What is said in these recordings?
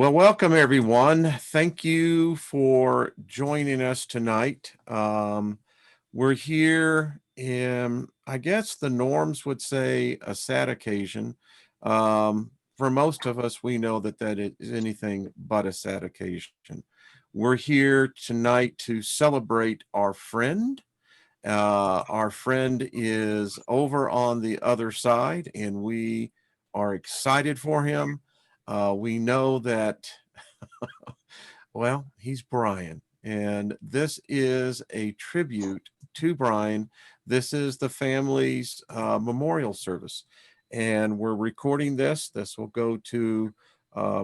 Well, welcome everyone. Thank you for joining us tonight. We're here in, I guess the norms would say, a sad occasion. For most of us, we know that that is anything but a sad occasion. We're here tonight to celebrate our friend. Our friend is over on the other side, and we are excited for him. We know that, well, he's Brian, and this is a tribute to Brian. This is the family's memorial service, and we're recording this. This will go to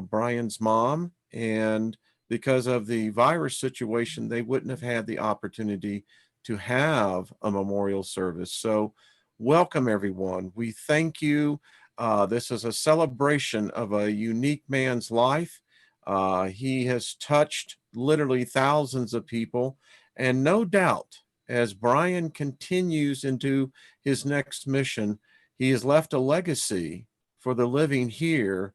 Brian's mom, and because of the virus situation, they wouldn't have had the opportunity to have a memorial service. So, welcome everyone. We thank you. This is a celebration of a unique man's life. He has touched literally thousands of people. And no doubt, as Brian continues into his next mission, he has left a legacy for the living here.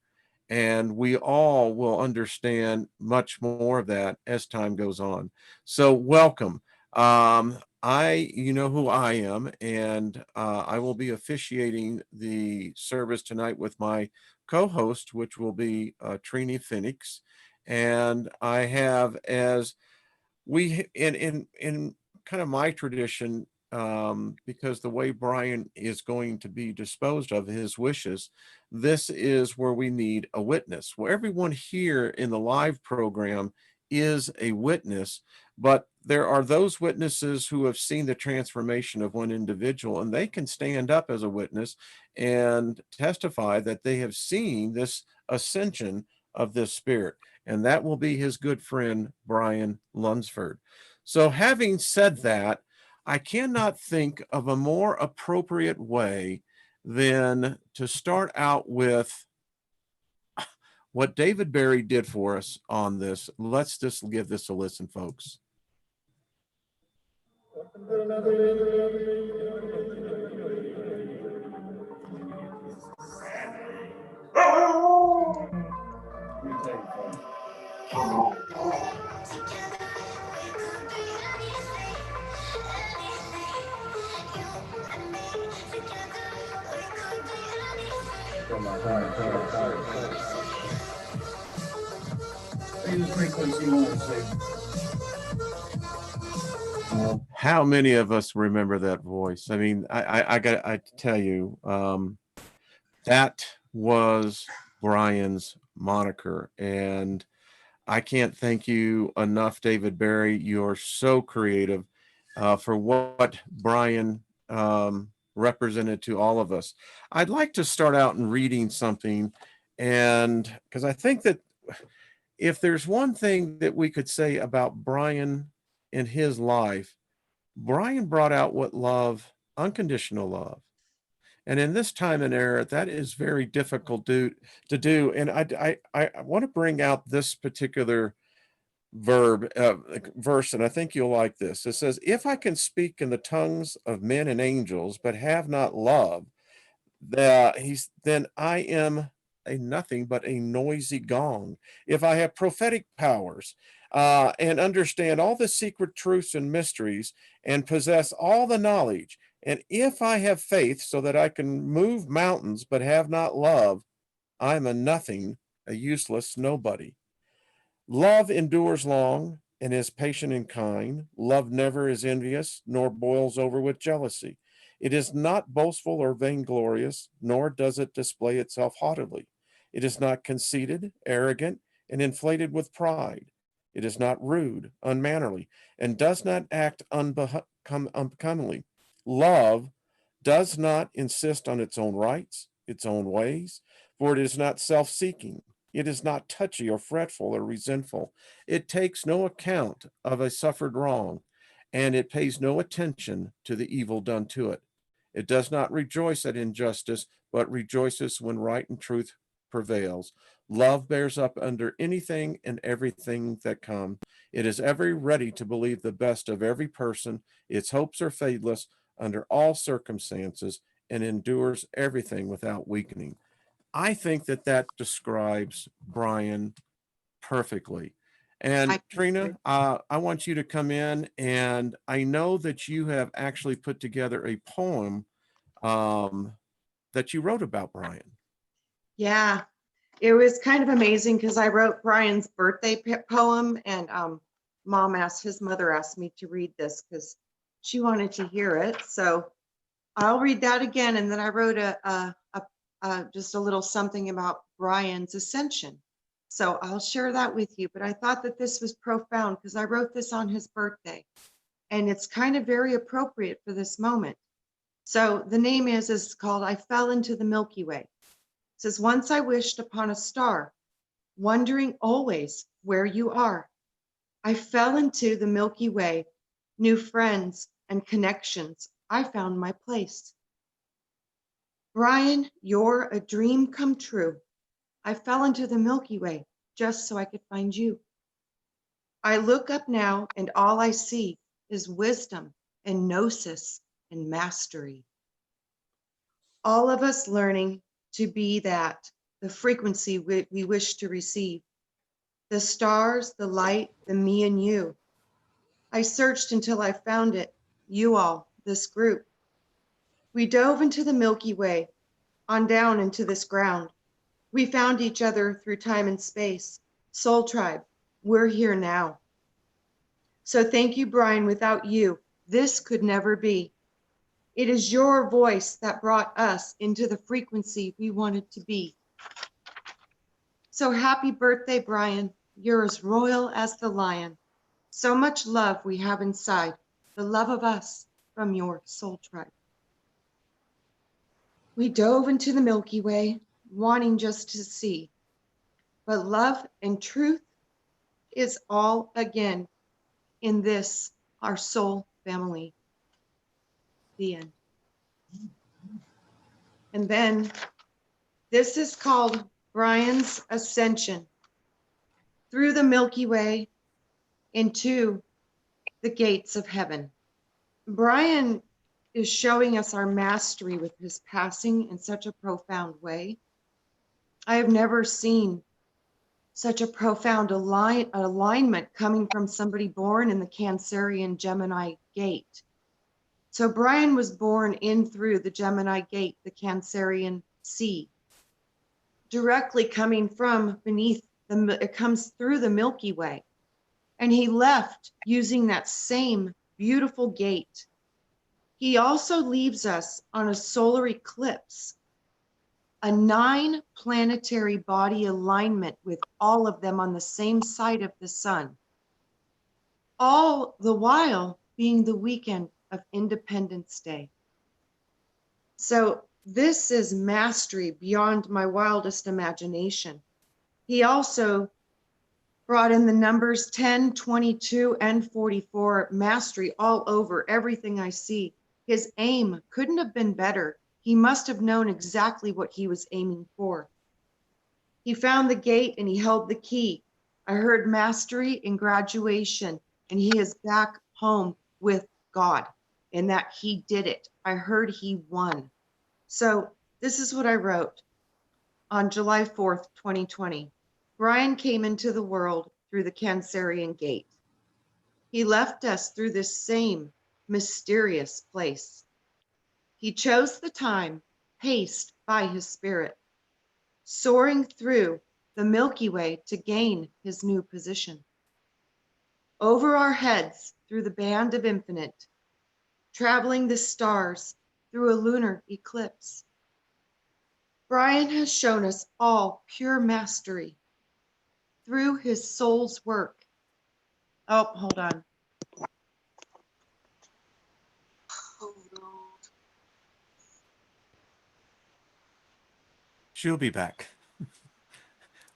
And we all will understand much more of that as time goes on. So, welcome. You know who I am, and I will be officiating the service tonight with my co-host, which will be Trini Phoenix, and I have as we in kind of my tradition, because the way Brian is going to be disposed of his wishes, this is where we need a witness. Well, everyone here in the live program is a witness, but there are those witnesses who have seen the transformation of one individual, and they can stand up as a witness and testify that they have seen this ascension of this spirit, and that will be his good friend Brian Lunsford. So, having said that, I cannot think of a more appropriate way than to start out with what David Barry did for us on this. Let's just give this a listen, folks. How many of us remember that voice? I mean, I tell you, that was Brian's moniker, and I can't thank you enough, David Barry. You're so creative for what Brian represented to all of us. I'd like to start out in reading something, and because I think that if there's one thing that we could say about Brian in his life, Brian brought out what love, unconditional love. And in this time and era, that is very difficult to do. And I want to bring out this particular verse, and I think you'll like this. It says, "If I can speak in the tongues of men and angels, but have not love, then I am a nothing but a noisy gong. If I have prophetic powers and understand all the secret truths and mysteries and possess all the knowledge, and if I have faith so that I can move mountains but have not love, I am a nothing, a useless nobody. Love endures long and is patient and kind. Love never is envious, nor boils over with jealousy. It is not boastful or vainglorious, nor does it display itself haughtily. It is not conceited, arrogant, and inflated with pride. It is not rude, unmannerly, and does not act uncommonly. Love does not insist on its own rights, its own ways, for it is not self seeking. It is not touchy or fretful or resentful. It takes no account of a suffered wrong, and it pays no attention to the evil done to it. It does not rejoice at injustice, but rejoices when right and truth prevails. Love bears up under anything and everything that come. It is ever ready to believe the best of every person. Its hopes are fadeless under all circumstances and endures everything without weakening. I think that that describes Brian perfectly. And Trina, I want you to come in, and I know that you have actually put together a poem that you wrote about Brian. Yeah, it was kind of amazing because I wrote Brian's birthday poem, and his mother asked me to read this because she wanted to hear it. So I'll read that again, and then I wrote just a little something about Brian's ascension. So I'll share that with you. But I thought that this was profound because I wrote this on his birthday, and it's kind of very appropriate for this moment. So the name is called "I Fell into the Milky Way." It says, "Once I wished upon a star, wondering always where you are. I fell into the Milky Way, new friends and connections. I found my place. Brian, you're a dream come true. I fell into the Milky Way just so I could find you. I look up now and all I see is wisdom and gnosis and mastery. All of us learning to be that, the frequency we wish to receive. The stars, the light, the me and you. I searched until I found it, you all, this group. We dove into the Milky Way, on down into this ground. We found each other through time and space. Soul Tribe, we're here now. So thank you, Brian. Without you, this could never be. It is your voice that brought us into the frequency we wanted to be. So happy birthday, Brian. You're as royal as the lion. So much love we have inside, the love of us from your soul tribe. We dove into the Milky Way, wanting just to see. But love and truth is all again in this, our soul family. The end. And then this is called Brian's Ascension through the Milky Way into the gates of heaven. Brian is showing us our mastery with his passing in such a profound way. I have never seen such a profound alignment coming from somebody born in the Cancerian Gemini gate. So Brian was born in through the Gemini gate, the Cancerian sea, directly coming from beneath it comes through the Milky Way. And he left using that same beautiful gate. He also leaves us on a solar eclipse, a 9 planetary body alignment with all of them on the same side of the sun, all the while being the weekend of Independence Day. So this is mastery beyond my wildest imagination. He also brought in the numbers 10, 22, and 44, mastery all over everything I see. His aim couldn't have been better. He must have known exactly what he was aiming for. He found the gate and he held the key. I heard mastery in graduation, and he is back home with God, and that he did it. I heard he won. So this is what I wrote on July 4th, 2020. Brian came into the world through the Cancerian gate. He left us through this same mysterious place. He chose the time, paced by his spirit, soaring through the Milky Way to gain his new position. Over our heads through the band of infinite, traveling the stars through a lunar eclipse. Brian has shown us all pure mastery through his soul's work. Oh, hold on. She'll be back.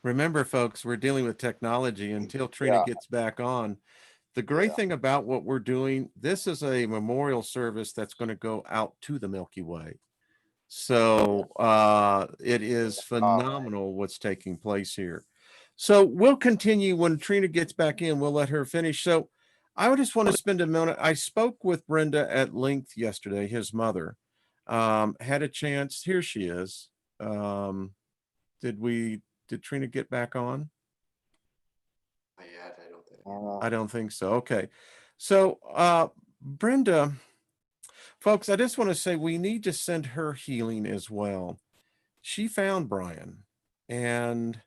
Remember, folks, we're dealing with technology until Trina gets back on. The great thing about what we're doing, this is a memorial service that's going to go out to the Milky Way. So it is phenomenal what's taking place here. So we'll continue when Trina gets back in. We'll let her finish. So I would just want to spend a minute. I spoke with Brenda at length yesterday, his mother. Had a chance. Here she is. Did Trina get back on? I don't think so. Okay. So, Brenda, folks, I just want to say we need to send her healing as well. She found Brian, and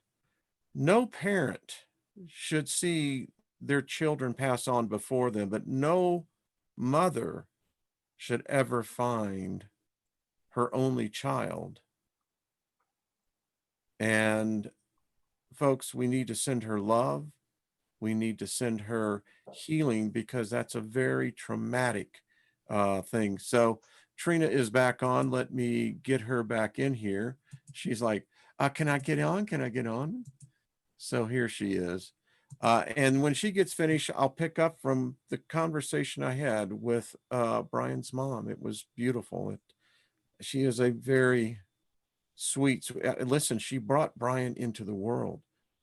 no parent should see their children pass on before them, but no mother should ever find her only child. And folks, we need to send her love. We need to send her healing because that's a very traumatic thing. So Trina is back on. Let me get her back in here. She's like, can I get on? Can I get on? So here she is. And when she gets finished, I'll pick up from the conversation I had with Brian's mom. It was beautiful. She is a very sweet. Listen, she brought Brian into the world.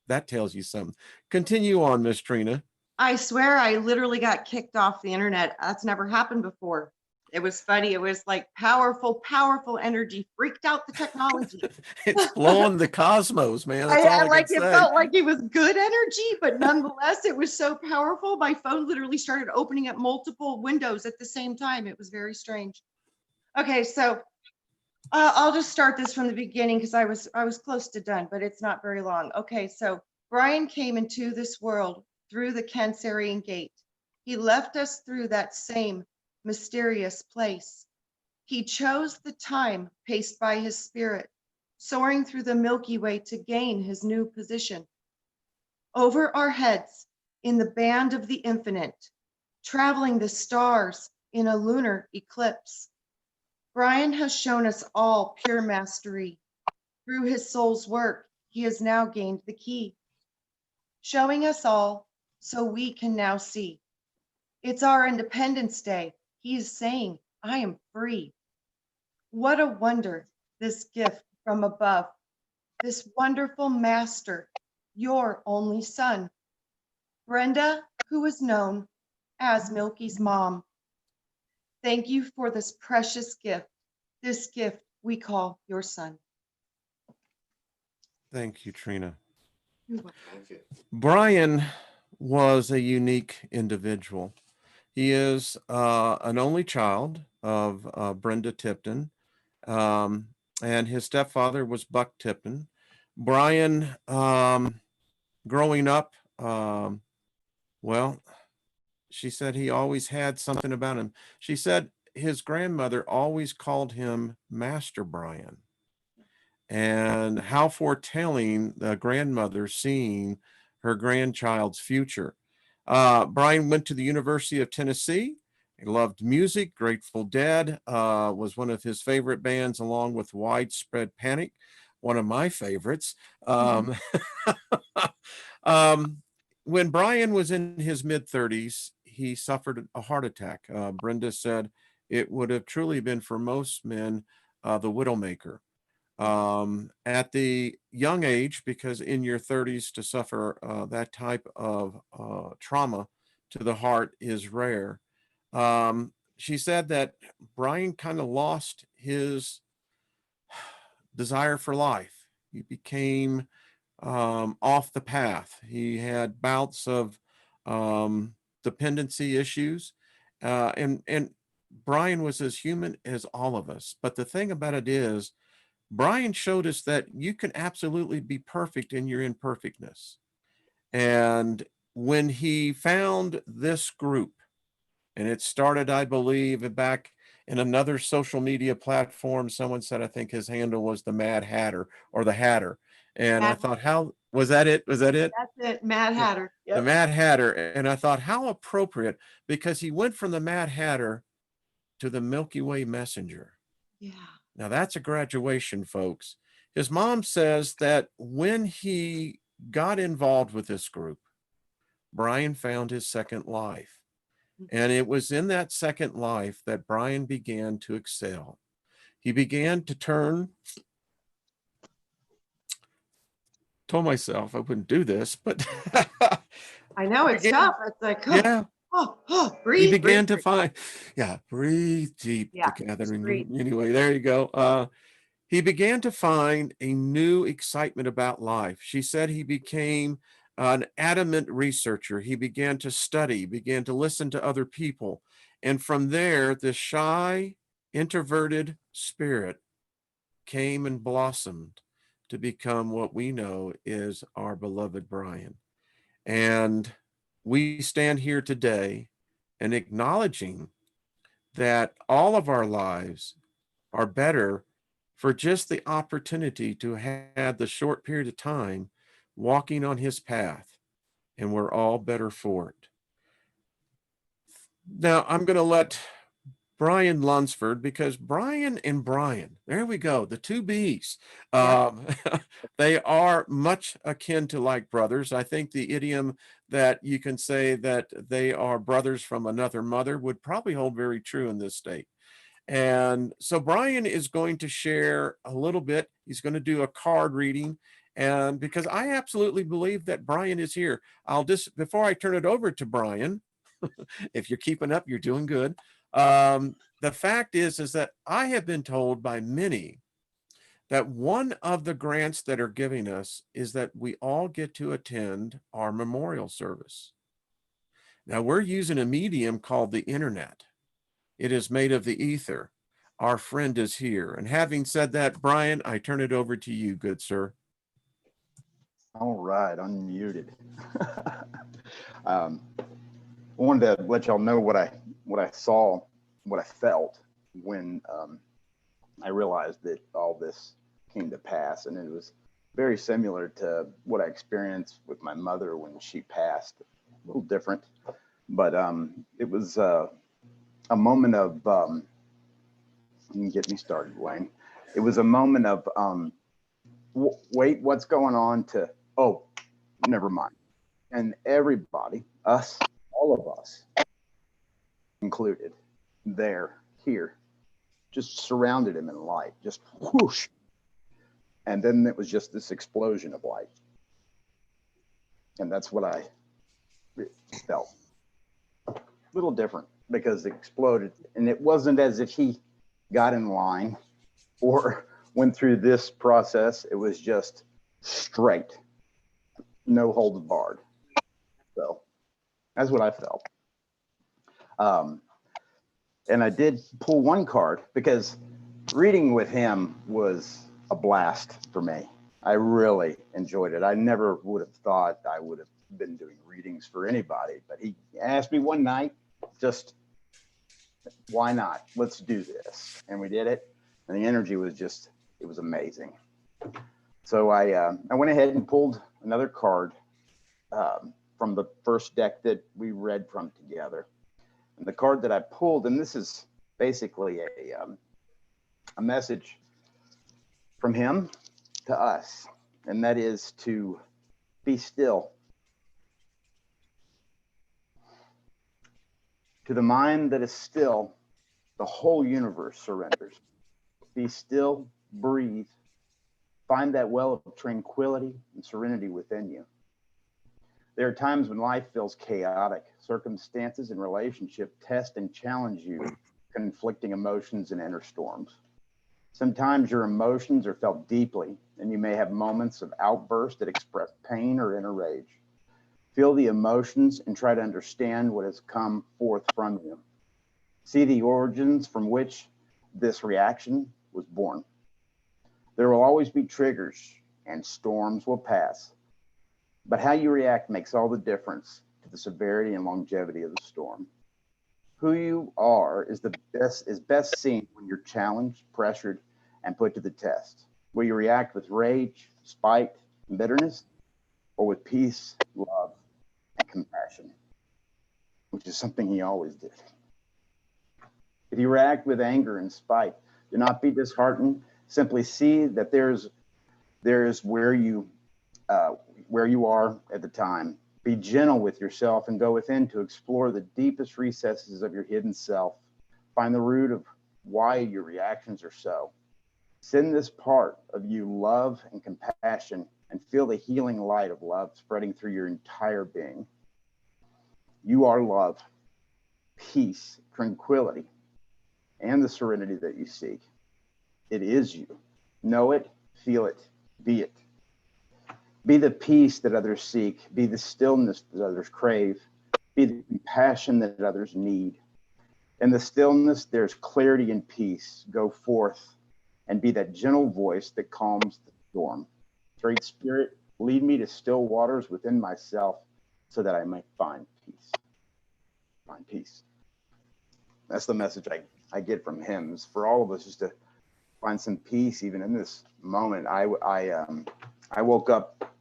That tells you something. Continue on, Miss Trina. I swear I literally got kicked off the internet. That's never happened before. It was funny. It was like powerful, powerful energy freaked out the technology. It's blowing the cosmos, man. That's all I I like can it say. felt like it was good energy, but nonetheless, it was so powerful. My phone literally started opening up multiple windows at the same time. It was very strange. Okay, so I'll just start this from the beginning because I was close to done, but it's not very long. Okay, so Brian came into this world through the Cancerian gate. He left us through that same mysterious place. He chose the time paced by his spirit, soaring through the Milky Way to gain his new position. Over our heads, in the band of the infinite, traveling the stars in a lunar eclipse. Brian has shown us all pure mastery. Through his soul's work, he has now gained the key, showing us all so we can now see. It's our Independence Day. He is saying, I am free. What a wonder, this gift from above, this wonderful master, your only son. Brenda, who is known as Milky's mom. Thank you for this precious gift, this gift we call your son. Thank you, Trina. You're welcome. Thank you. Brian was a unique individual. He is an only child of Brenda Tipton, and his stepfather was Buck Tipton. Brian, growing up, well, she said he always had something about him. She said his grandmother always called him Master Brian. And how foretelling the grandmother seeing her grandchild's future. Brian went to the University of Tennessee. He loved music. Grateful Dead was one of his favorite bands, along with Widespread Panic, one of my favorites. When Brian was in his mid-30s, he suffered a heart attack. Brenda said it would have truly been for most men the widowmaker. At the young age, because in your 30s to suffer that type of trauma to the heart is rare. She said that Brian kind of lost his desire for life. He became off the path. He had bouts of dependency issues, and Brian was as human as all of us. But the thing about it is, Brian showed us that you can absolutely be perfect in your imperfectness. And when he found this group, and it started, I believe, back in another social media platform, someone said, I think his handle was the Mad Hatter or the Hatter. And I Mad thought, how was that it? Was that it? That's it, Mad Hatter. The Mad Hatter. And I thought, how appropriate, because he went from the Mad Hatter to the Milky Way Messenger. Yeah. Now that's a graduation, folks. His mom says that when he got involved with this group, Brian found his second life. And it was in that second life that Brian began to excel. He began to turn. Told myself I wouldn't do this, but I know it's tough. It's like, yeah. Breathe. He began breathe. to find, breathe deep Yeah, together. just breathe. Anyway, there you go. He began to find a new excitement about life. She said he became an adamant researcher. He began to study, began to listen to other people. And from there, this shy, introverted spirit came and blossomed to become what we know is our beloved Brian. And we stand here today and acknowledging that all of our lives are better for just the opportunity to have the short period of time walking on his path, and we're all better for it. Now, I'm going to let Brian Lunsford, because Brian and Brian, there we go, the two B's. Yep. They are much akin to like brothers. I think the idiom that you can say that they are brothers from another mother would probably hold very true in this state. And so Brian is going to share a little bit. He's going to do a card reading. And because I absolutely believe that Brian is here, I'll just, before I turn it over to Brian, if you're keeping up, you're doing good. The fact is that I have been told by many that one of the grants that are giving us is that we all get to attend our memorial service. Now, we're using a medium called the internet. It is made of the ether. Our friend is here. And having said that, Brian, I turn it over to you, good sir. All right, unmuted. I wanted to let y'all know what I saw, what I felt when I realized that all this came to pass, and it was very similar to what I experienced with my mother when she passed. A little different, but it was a moment of you can get me started, Wayne. It was a moment of wait, what's going on? To oh, never mind. And everybody, us, all of us included, here, just surrounded him in light, just whoosh. And then it was just this explosion of light. And that's what I felt. A little different because it exploded. And it wasn't as if he got in line or went through this process. It was just straight, no holds barred. So that's what I felt. And I did pull one card because reading with him was a blast for me. I really enjoyed it. I never would have thought I would have been doing readings for anybody, but he asked me one night, just why not? Let's do this. And we did it. And the energy was just, it was amazing. So I went ahead and pulled another card from the first deck that we read from together. And the card that I pulled, and this is basically a message from him to us, and that is to be still. To the mind that is still, the whole universe surrenders. Be still, breathe, find that well of tranquility and serenity within you. There are times when life feels chaotic. Circumstances and relationship test and challenge you, conflicting emotions and inner storms. Sometimes your emotions are felt deeply, and you may have moments of outburst that express pain or inner rage. Feel the emotions and try to understand what has come forth from you. See the origins from which this reaction was born. There will always be triggers, and storms will pass. But how you react makes all the difference to the severity and longevity of the storm. Who you are is best seen when you're challenged, pressured, and put to the test. Will you react with rage, spite, and bitterness, or with peace, love, and compassion, which is something he always did. If you react with anger and spite, do not be disheartened. Simply see that there's where you are at the time. Be gentle with yourself and go within to explore the deepest recesses of your hidden self. Find the root of why your reactions are so. Send this part of you love and compassion and feel the healing light of love spreading through your entire being. You are love, peace, tranquility, and the serenity that you seek. It is you. Know it, feel it, be it. Be the peace that others seek. Be the stillness that others crave. Be the compassion that others need. In the stillness, there's clarity and peace. Go forth and be that gentle voice that calms the storm. Great Spirit, lead me to still waters within myself so that I might find peace. Find peace. That's the message I get from him, is for all of us just to find some peace even in this moment. I woke up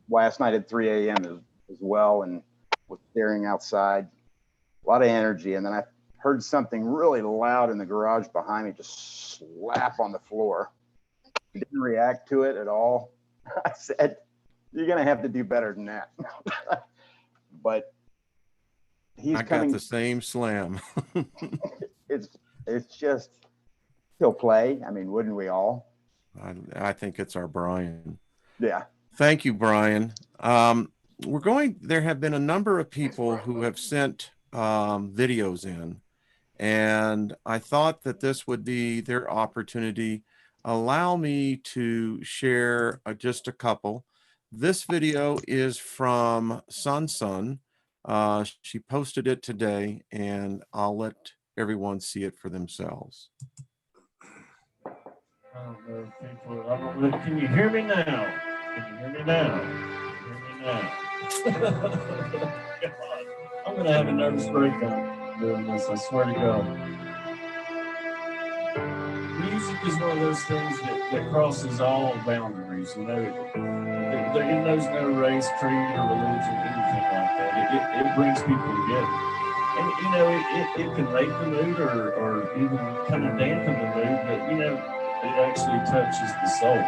last night at 3 a.m. as well and was staring outside, a lot of energy, and then I heard something really loud in the garage behind me just slap on the floor. I didn't react to it at all. I said, you're going to have to do better than that. But he's coming. Got the same slam. It's just, he'll play. I mean, wouldn't we all? I think it's our Brian. Yeah. Thank you, Brian. There have been a number of people who have sent videos in, and I thought that this would be their opportunity. Allow me to share just a couple. This video is from Sun. She posted it today, and I'll let everyone see it for themselves. I don't know if people, I don't know, can you hear me now? Can you hear me now? Can you hear me now? God, I'm going to have a nervous breakdown doing this, I swear to God. Music is one of those things that crosses all boundaries, you know. It knows no race, creed, or religion, anything like that. It brings people together. And, you know, it can make the mood or even kind of dampen the mood, but, you know, it actually touches the soul.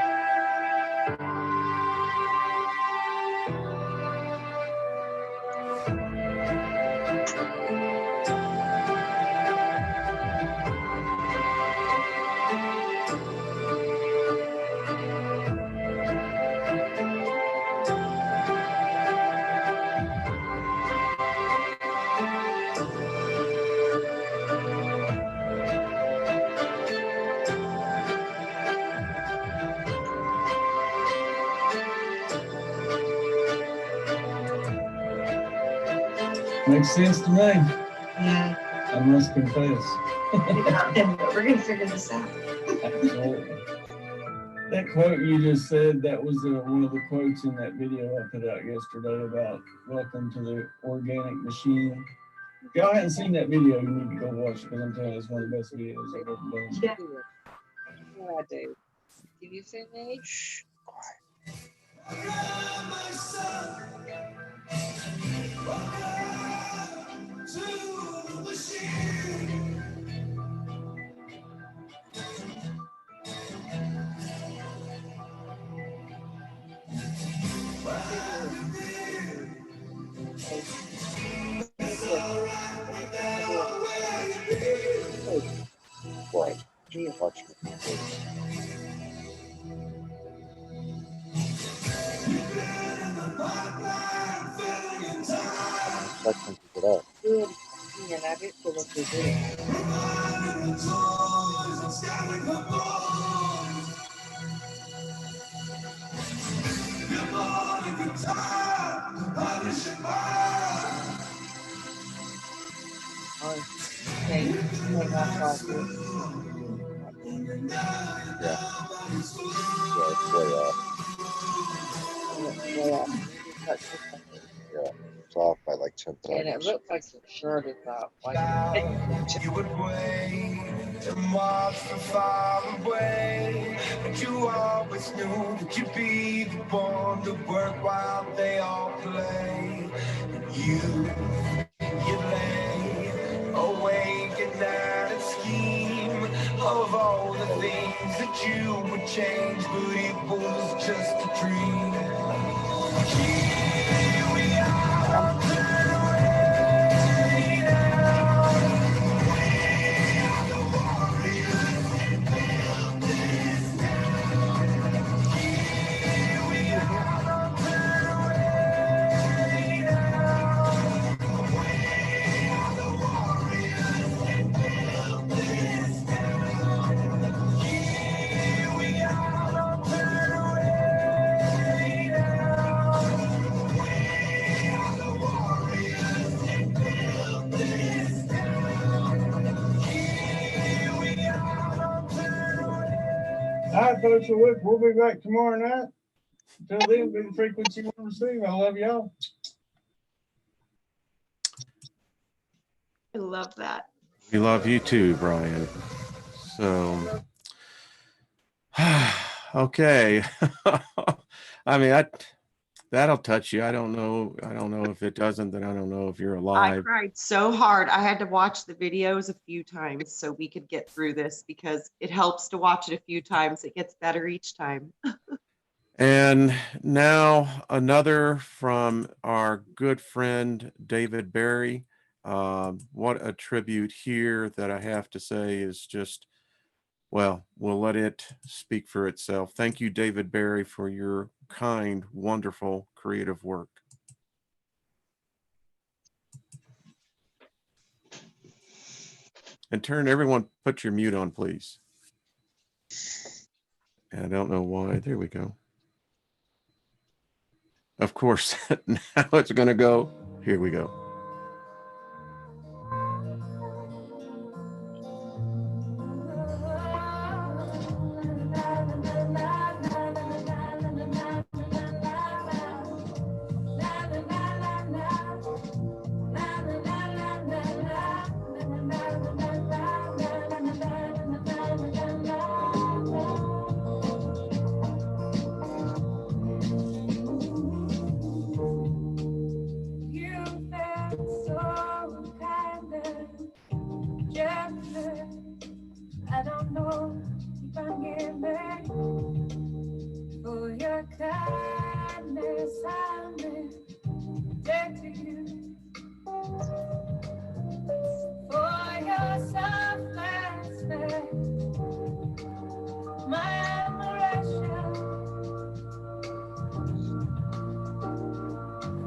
Makes sense to me. Yeah. I must confess. We're going to figure this out. Absolutely. That quote you just said, that was one of the quotes in that video I put out yesterday about welcome to the organic machine. If y'all hadn't seen that video, you need to go watch it, because I'm telling you, it's one of the best videos I've ever done. Yeah. Yeah, I do. Can you see me? Shh. What? Gee, watch me. Expecting to get up. Good. Yeah, I did feel like they did. Okay, hang off like this. Yeah. Yeah, it's way off. Way off. Yeah, it's off by like 10 seconds. And it looks like your shirt is off. Like you would wait and watch from far away, but you always knew that you'd be the one to work while they all play. And you lay awake at night and scheme of all the things that you would change, but it was just a dream. Here we are, folks are with. We'll be back tomorrow night. Until then, be the frequency we receive. I love y'all. I love that. We love you too, Brian. So, okay. I mean, that'll touch you. I don't know. I don't know if it doesn't, then I don't know if you're I alive. cried so hard. I had to watch the videos a few times so we could get through this, because it helps to watch it a few times. It gets better each time. And now another from our good friend, David Barry. What a tribute here that I have to say is just, well, we'll let it speak for itself. Thank you, David Barry, for your kind, wonderful, creative work. And everyone, put your mute on, please. And I don't know why. There we go. Of course, now it's going to go. Here we go. I don't know if I'm giving for your kindness. I'm dead to you. For your selflessness, my admiration.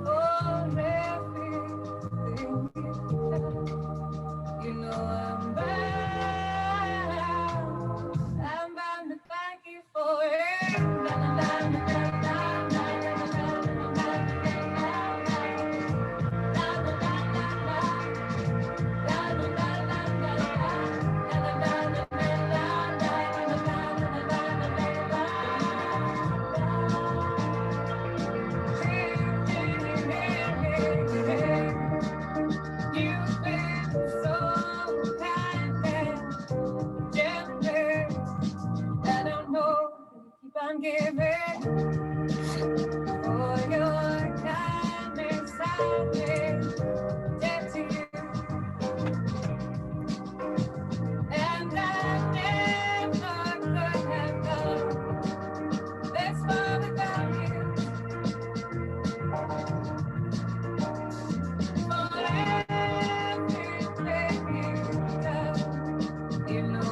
For everything you've done, you know I'm bound. I'm bound to thank you for it. Na, na, na, na, na, na, na, na, you've been so kind and generous. I don't know, keep on giving for your kindness. I've been dead to you, and I never could have done this far without you. For everything you've done, you know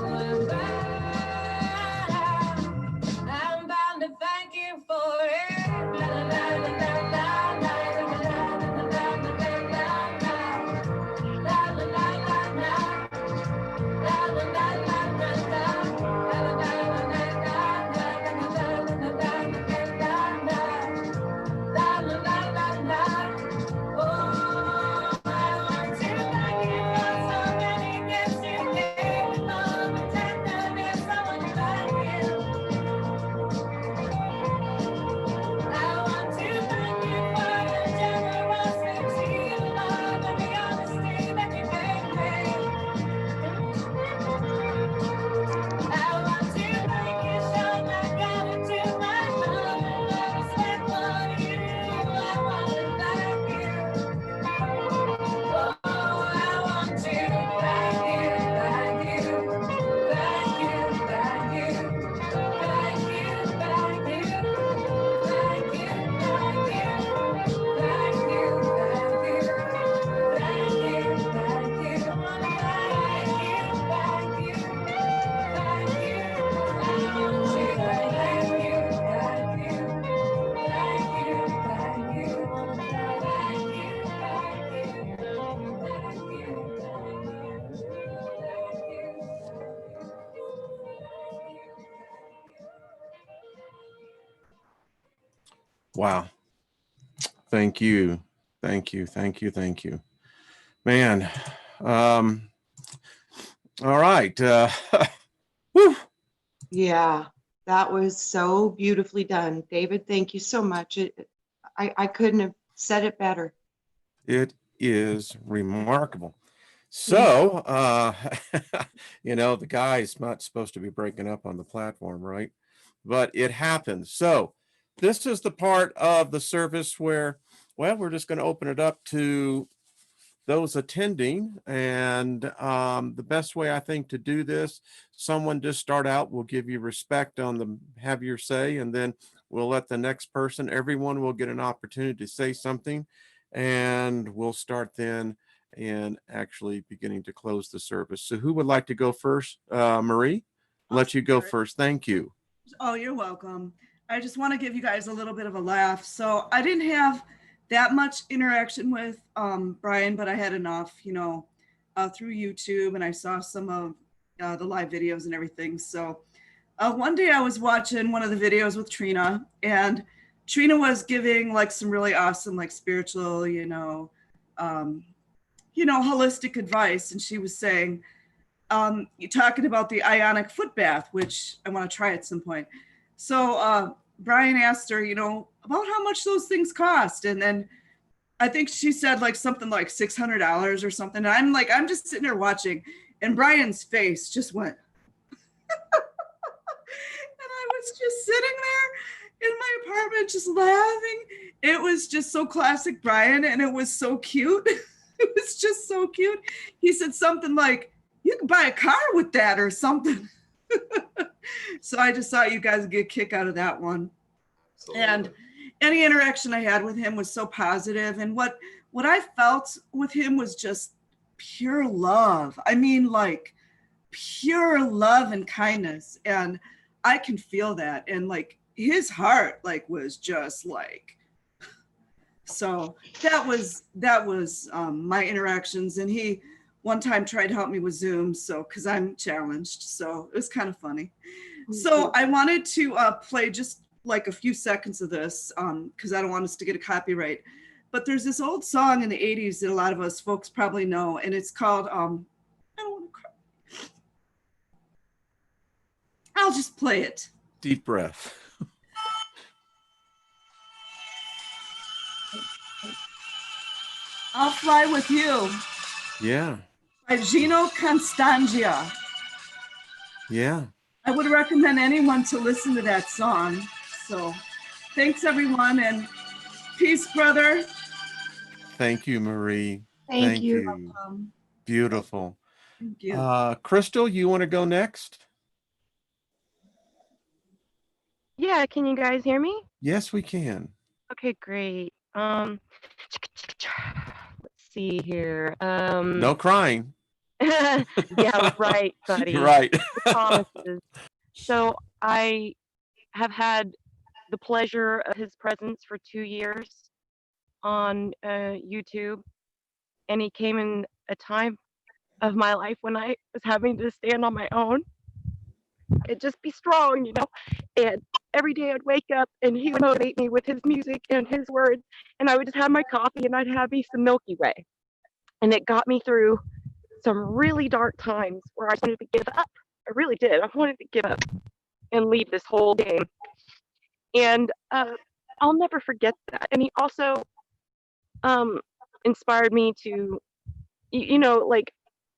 I'm bound to thank you for it. La, la, la, la, la, la, la, la, la, la, la, la, la, la. Wow. Thank you. Thank you. Thank you. Thank you. Man. All right. Whew. Yeah. That was so beautifully done. David, thank you so much. I couldn't have said it better. It is remarkable. So, the guy's not supposed to be breaking up on the platform, right? But it happens. So, this is the part of the service where, well, we're just going to open it up to those attending. And the best way I think to do this, someone just start out, we'll give you respect on the have your say, and then we'll let the next person, everyone will get an opportunity to say something, and we'll start then and actually beginning to close the service. So who would like to go first? Marie, let you go first. Thank you. Oh, you're welcome. I just want to give you guys a little bit of a laugh. So I didn't have that much interaction with Brian, but I had enough, through YouTube, and I saw some of the live videos and everything. So one day I was watching one of the videos with Trina, and Trina was giving like some really awesome, like spiritual, holistic advice. And she was saying, you're talking about the ionic foot bath, which I want to try at some point. So Brian asked her, about how much those things cost. And then I think she said like something like $600 or something. And I'm just sitting there watching, and Brian's face just went. And I was just sitting there in my apartment, just laughing. It was just so classic Brian, and it was so cute. It was just so cute. He said something like, you can buy a car with that or something. So I just thought you guys would get a kick out of that one. Absolutely. And any interaction I had with him was so positive. And what I felt with him was just pure love. I mean, like pure love and kindness. And I can feel that. And like his heart was just like, so that was my interactions. And he one time tried to help me with Zoom, so because I'm challenged, so it was kind of funny. So I wanted to play just like a few seconds of this because I don't want us to get a copyright. But there's this old song in the 80s that a lot of us folks probably know, and it's called I don't want to cry. I'll just play it. Deep breath. I'll Fly With You. Yeah. By Gino Constangia. Yeah. I would recommend anyone to listen to that song. So thanks everyone, and peace, brother. Thank you, Marie. Thank you. Beautiful. Thank you. Crystal, you want to go next? Yeah, can you guys hear me? Yes, we can. Okay, great. Let's see here. No crying. Yeah, right, buddy. Right. Promises. So I have had the pleasure of his presence for 2 years on YouTube, and he came in a time of my life when I was having to stand on my own and just be strong, and every day I'd wake up and he would motivate me with his music and his words, and I would just have my coffee and I'd have me some Milky Way, and it got me through some really dark times where I wanted to give up. I really did. I wanted to give up and leave this whole game, and I'll never forget that. And he also inspired me to, like,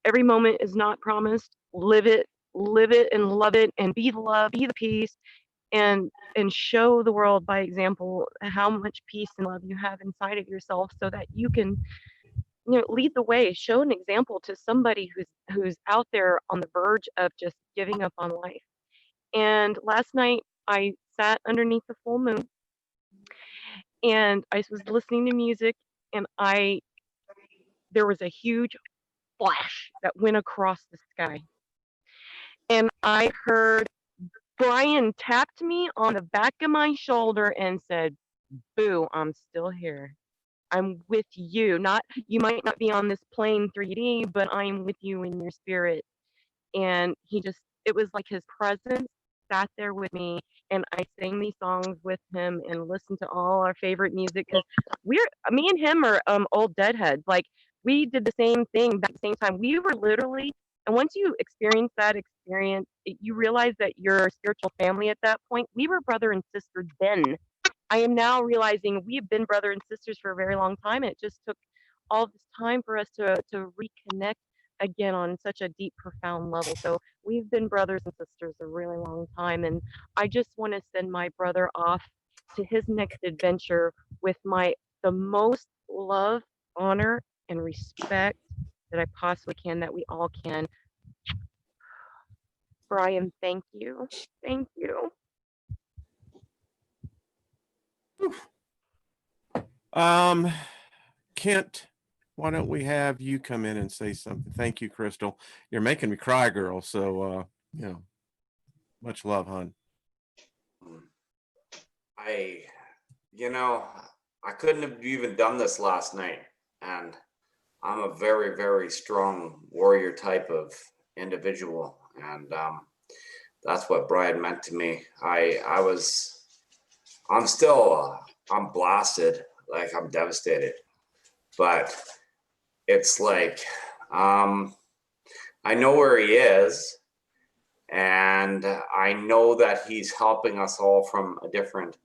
every moment is not promised. Live it and love it, and be the love, be the peace, and show the world by example how much peace and love you have inside of yourself, so that you can lead the way, show an example to somebody who's out there on the verge of just giving up on life. And last night I sat underneath the full moon and I was listening to music, and there was a huge flash that went across the sky, and I heard Brian tapped me on the back of my shoulder and said, "Boo, I'm still here. I'm with you. You might not be on this plane 3D, but I'm with you in your spirit." And it was like his presence sat there with me, and I sang these songs with him and listened to all our favorite music, because me and him are old deadheads. Like, we did the same thing back at the same time. We were literally And once you experience that experience, you realize that you're a spiritual family at that point. We were brother and sister then. I am now realizing we have been brother and sisters for a very long time. And it just took all this time for us to reconnect again on such a deep, profound level. So we've been brothers and sisters a really long time. And I just want to send my brother off to his next adventure with the most love, honor, and respect that I possibly can, that we all can. Brian, thank you. Thank you. Kent, why don't we have you come in and say something? Thank you, Crystal. You're making me cry, girl. So, much love, hon. I couldn't have even done this last night. And I'm a very, very strong warrior type of individual. And that's what Brian meant to me. I'm blasted, like I'm devastated. But it's like, I know where he is, and I know that he's helping us all from a different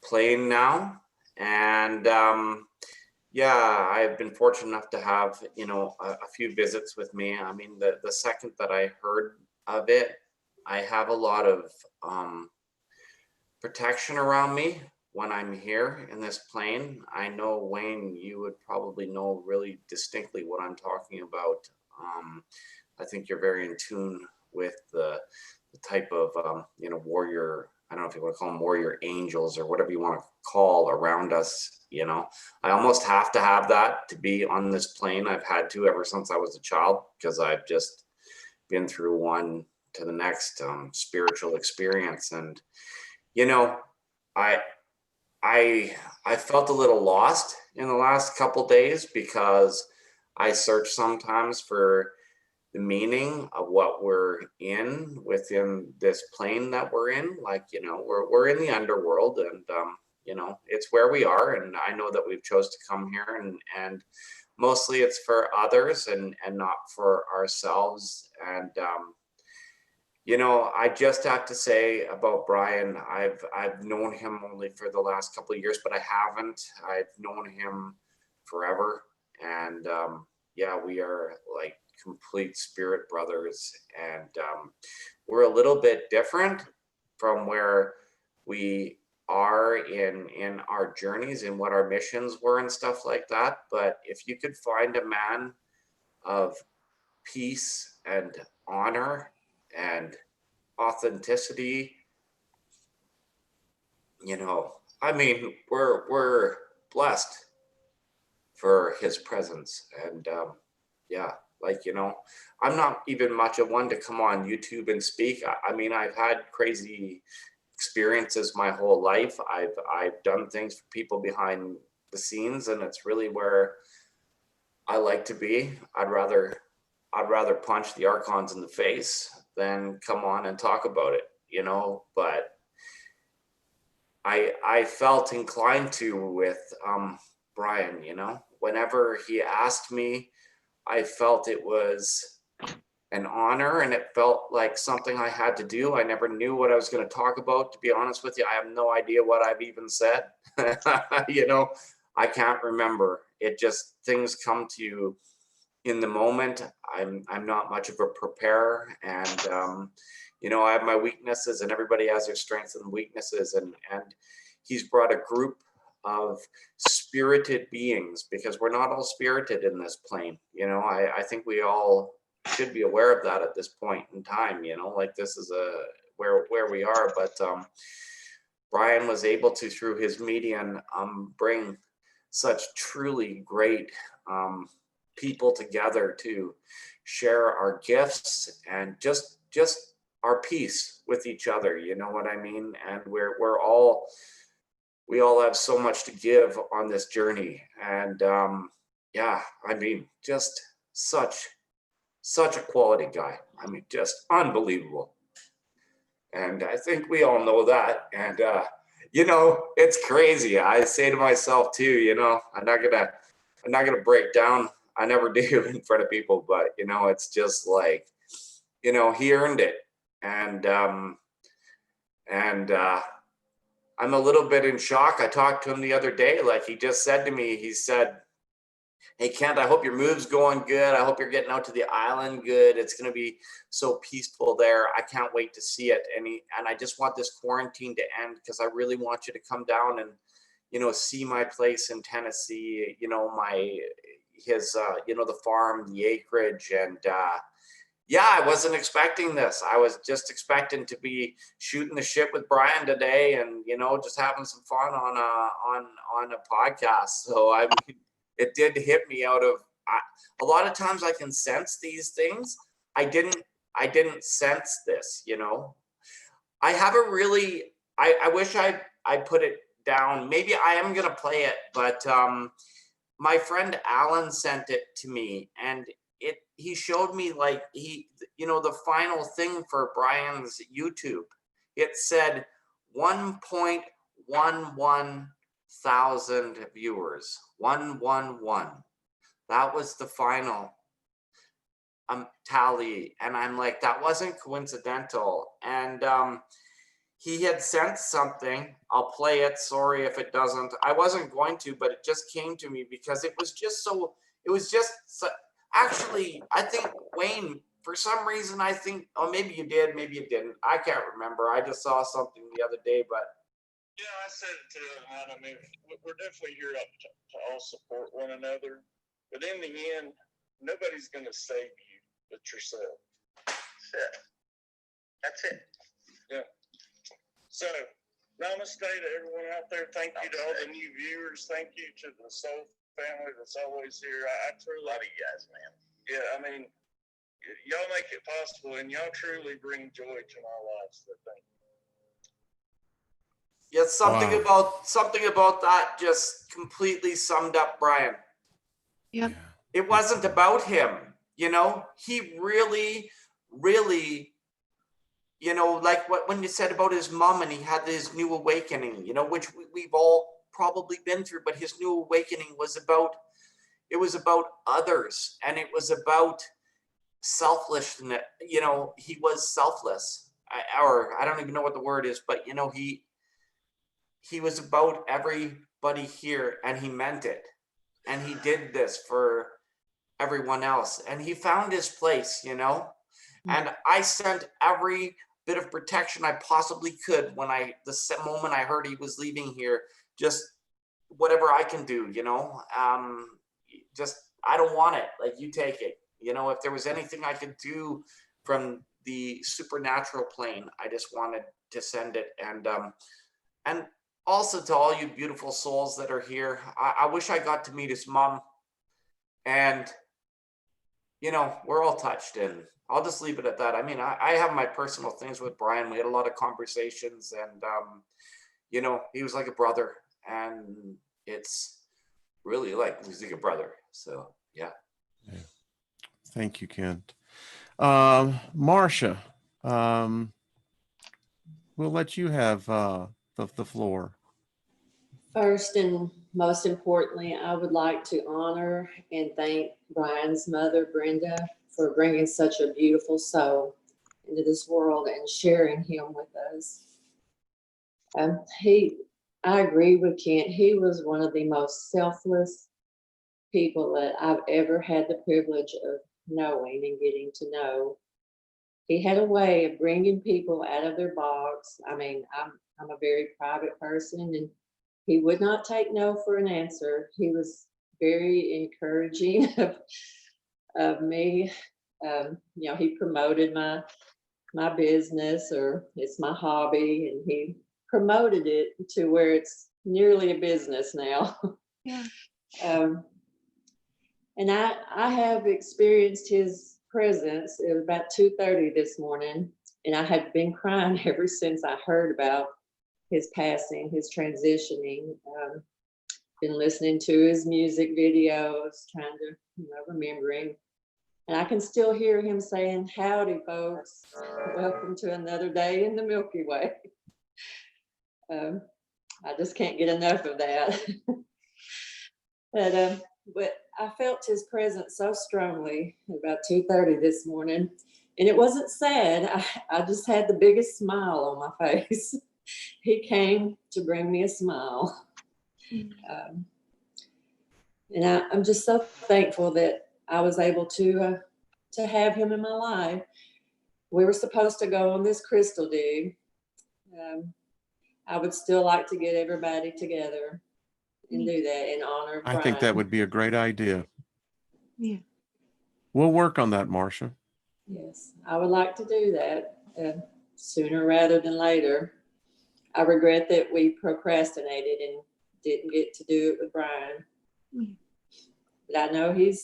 plane now. And I've been fortunate enough to have, a few visits with me. I mean, the second that I heard of it, I have a lot of protection around me when I'm here in this plane. I know, Wayne, you would probably know really distinctly what I'm talking about. I think you're very in tune with the type of, warrior, I don't know if you want to call them warrior angels or whatever you want to call around us. I almost have to have that to be on this plane. I've had to ever since I was a child, because I've just been through one to the next spiritual experience. And, I felt a little lost in the last couple days, because I search sometimes for the meaning of what we're in within this plane that we're in. Like, we're in the underworld, and it's where we are. And I know that we've chose to come here, and mostly it's for others and not for ourselves. And I just have to say about Brian, I've known him only for the last couple of years, but I've known him forever. And we are like complete spirit brothers. And we're a little bit different from where we are in our journeys and what our missions were and stuff like that. But if you could find a man of peace and honor and authenticity, we're blessed for his presence. And I'm not even much of one to come on YouTube and speak. I've had crazy experiences my whole life. I've done things for people behind the scenes, and it's really where I like to be. I'd rather punch the archons in the face than come on and talk about it, but I felt inclined to with Brian, whenever he asked me, I felt it was an honor, and it felt like something I had to do. I never knew what I was going to talk about, to be honest with you. I have no idea what I've even said. I can't remember. It just, things come to you in the moment. I'm not much of a preparer, and I have my weaknesses, and everybody has their strengths and weaknesses, and he's brought a group of spirited beings, because we're not all spirited in this plane. I think we all should be aware of that at this point in time. Like, this is where we are. But Brian was able to, through his medium, bring such truly great people together to share our gifts and just our peace with each other. You know what I mean? And we all have so much to give on this journey. And just such a quality guy. Just unbelievable. And I think we all know that. And it's crazy. I say to myself too, I'm not gonna break down I never do in front of people, but you know, it's just like, you know, he earned it. And I'm a little bit in shock. I talked to him the other day, like he just said to me, he said, "Hey Kent, I hope your move's going good. I hope you're getting out to the island good. It's going to be so peaceful there. I can't wait to see it. And I just want this quarantine to end because I really want you to come down and, you know, see my place in Tennessee, you know, his you know, the farm, the acreage." And yeah, I wasn't expecting this. I was just expecting to be shooting the shit with Brian today and, you know, just having some fun on a podcast. So I mean, it did hit me out of, a lot of times I can sense these things. I didn't sense this, you know. I have a really, I wish I put it down. Maybe I am going to play it, but my friend Alan sent it to me, and he showed me, like, you know, the final thing for Brian's YouTube. It said 1.11 thousand viewers, 111. That was the final tally. And I'm like, that wasn't coincidental. And he had sent something. I'll play it. Sorry if it doesn't. I wasn't going to, but it just came to me because it was just so, actually, I think, Wayne, for some reason, I think, oh, maybe you did, maybe you didn't. I can't remember. I just saw something the other day, but. Yeah, I said it to him, and I mean, we're definitely here to all support one another. But in the end, nobody's going to save you but yourself. That's it. That's it. Yeah. So, namaste to everyone out there. Thank you to all the new viewers. Thank you to the Soul family that's always here. I truly love you guys, man. Yeah, I mean, y'all make it possible, and y'all truly bring joy to my life. So thank you. Yeah, something about that just completely summed up Brian. Yep. It wasn't about him, you know. He really, really, you know, like when you said about his mom and he had this new awakening, you know, which we've all probably been through, but his new awakening was about others, and it was about selflessness. You know, he was selfless, or I don't even know what the word is, but you know, he was about everybody here, and he meant it, and he did this for everyone else, and he found his place, you know. And I sent every bit of protection I possibly could when the moment I heard he was leaving here, just whatever I can do, you know. Just, I don't want it, like, you take it, you know. If there was anything I could do from the supernatural plane, I just wanted to send it. And also to all you beautiful souls that are here, I wish I got to meet his mom. And, you know, we're all touched, and I'll just leave it at that. I mean, I have my personal things with Brian. We had a lot of conversations, and, you know, he was like a brother, and it's really like losing a brother. So, yeah. Thank you, Kent. Marcia, we'll let you have the floor. First and most importantly, I would like to honor and thank Brian's mother, Brenda, for bringing such a beautiful soul into this world and sharing him with us. I agree with Kent. He was one of the most selfless people that I've ever had the privilege of knowing and getting to know. He had a way of bringing people out of their box. I mean, I'm a very private person, and he would not take no for an answer. He was very encouraging of me. You know, he promoted my business, or it's my hobby, and he promoted it to where it's nearly a business now. Yeah. And I have experienced his presence. It was about 2:30 this morning, and I had been crying ever since I heard about his passing, his transitioning. Been listening to his music videos, trying to, you know, remembering. And I can still hear him saying, "Howdy, folks. Welcome to another day in the Milky Way." I just can't get enough of that. But but I felt his presence so strongly about 2:30 this morning. And it wasn't sad. I just had the biggest smile on my face. He came to bring me a smile. And I'm just so thankful that I was able to have him in my life. We were supposed to go on this crystal dig. I would still like to get everybody together and do that in honor of Brian. I think that would be a great idea. Yeah. We'll work on that, Marcia. Yes, I would like to do that sooner rather than later. I regret that we procrastinated and didn't get to do it with Brian. But I know he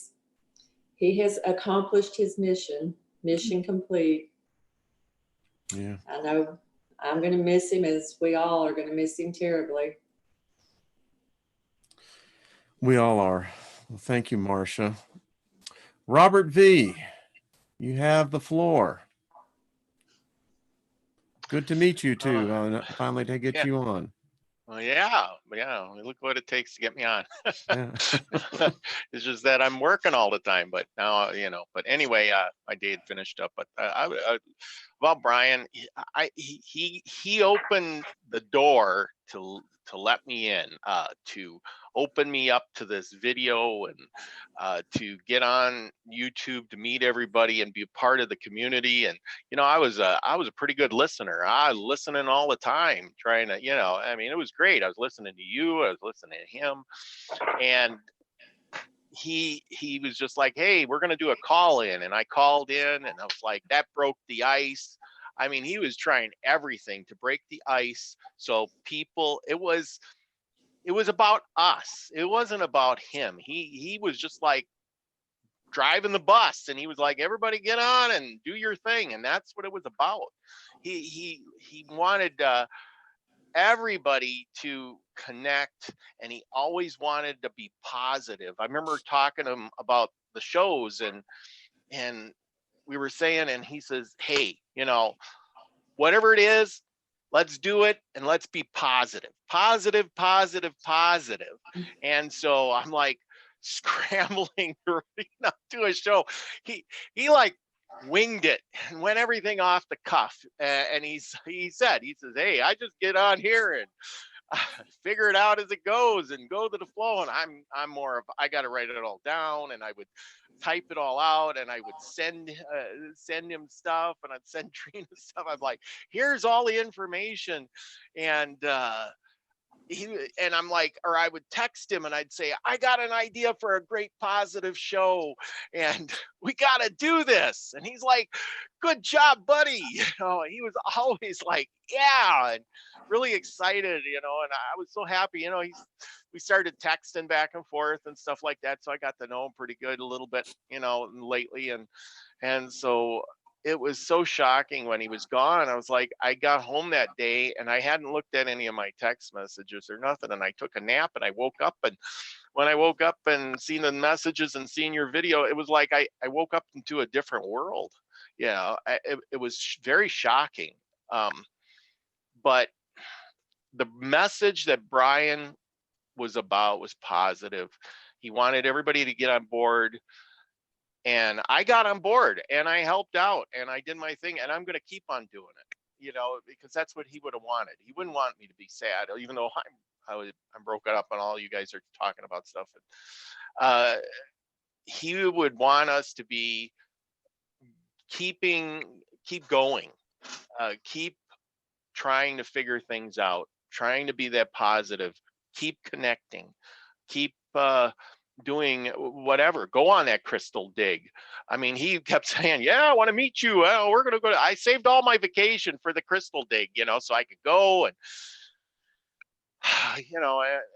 has accomplished his mission complete. Yeah. I know I'm going to miss him, as we all are going to miss him terribly. We all are. Well, thank you, Marcia. Robert V., you have the floor. Good to meet you too. Finally to get you on. Well, yeah. Look what it takes to get me on. Yeah. It's just that I'm working all the time, but now, but anyway, my day had finished up, but about Brian, he opened the door to let me in, to open me up to this video and to get on YouTube to meet everybody and be a part of the community. And I was a pretty good listener. I was listening all the time, trying to, it was great. I was listening to you, I was listening to him, and he was just like, hey, we're gonna do a call in. And I called in, and I was like, that broke the ice. I mean, he was trying everything to break the ice. So people, it was about us. It wasn't about him. He was just like driving the bus, and he was like, everybody get on and do your thing. And that's what it was about. He wanted everybody to connect, and he always wanted to be positive. I remember talking to him about the shows, and we were saying, and he says, hey, whatever it is, let's do it, and let's be positive. And so I'm like scrambling to do a show. He like winged it and went everything off the cuff. And he says, hey, I just get on here and figure it out as it goes and go to the flow. And I'm more of, I got to write it all down, and I would type it all out, and I would send him stuff, and I'd send Trina stuff. I'm like, here's all the information. And I'm like, or I would text him and I'd say, I got an idea for a great positive show, and we got to do this. And he's like, good job, buddy. He was always like, yeah, and really excited, and I was so happy, we started texting back and forth and stuff like that. So I got to know him pretty good a little bit, lately. And so it was so shocking when he was gone. I was like, I got home that day and I hadn't looked at any of my text messages or nothing. And I took a nap, and I woke up, and when I woke up and seen the messages and seen your video, it was like I woke up into a different world. It was very shocking. But the message that Brian was about was positive. He wanted everybody to get on board. And I got on board, and I helped out, and I did my thing, and I'm going to keep on doing it, because that's what he would have wanted. He wouldn't want me to be sad, even though I'm broken up and all you guys are talking about stuff. He would want us to be keep going, keep trying to figure things out, trying to be that positive, keep connecting, keep doing whatever, go on that crystal dig. I mean, he kept saying, yeah, I want to meet you. We're going to go. I saved all my vacation for the crystal dig, so I could go. And,